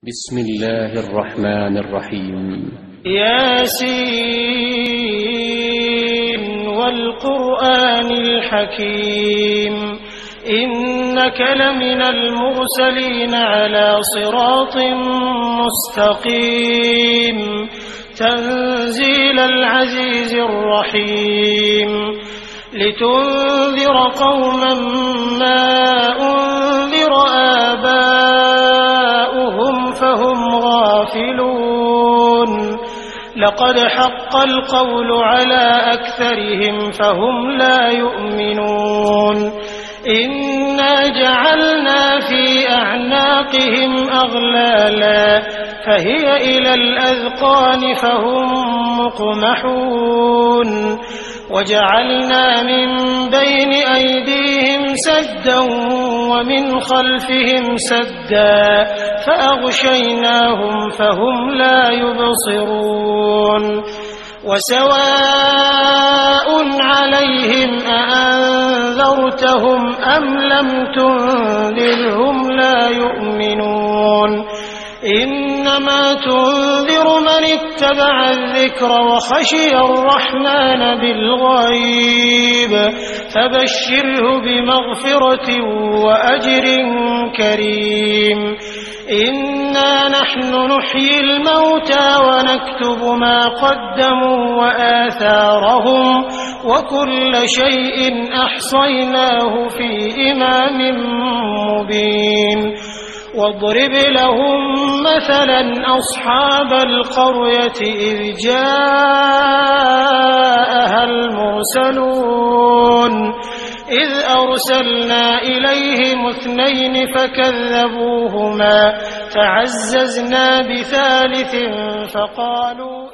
بسم الله الرحمن الرحيم. ياسين والقرآن الحكيم إنك لمن المرسلين على صراط مستقيم تنزيل العزيز الرحيم لتنذر قوما ما أنذر آباؤهم فهم غافلون لقد حق القول على أكثرهم فهم لا يؤمنون إنا جعلنا في أعناقهم أغلالا فهي إلى الأذقان فهم مقمحون وجعلنا من بين أيديهم سدا ومن خلفهم سدا فأغشيناهم فهم لا يبصرون وسواء عليهم أأنذرتهم أم لم تنذرهم لا يؤمنون إنما تنذر من اتبع الذكر وخشي الرحمن بالغيب فبشره بمغفرة وأجر كريم إنا نحن نحيي الموتى ونكتب ما قدموا وآثارهم وكل شيء أحصيناه في إمام مبين واضرب لهم مثلا أصحاب القرية إذ جاءها المرسلون إذ أرسلنا إليهم 2 فكذبوهما فعززنا ب3 فقالوا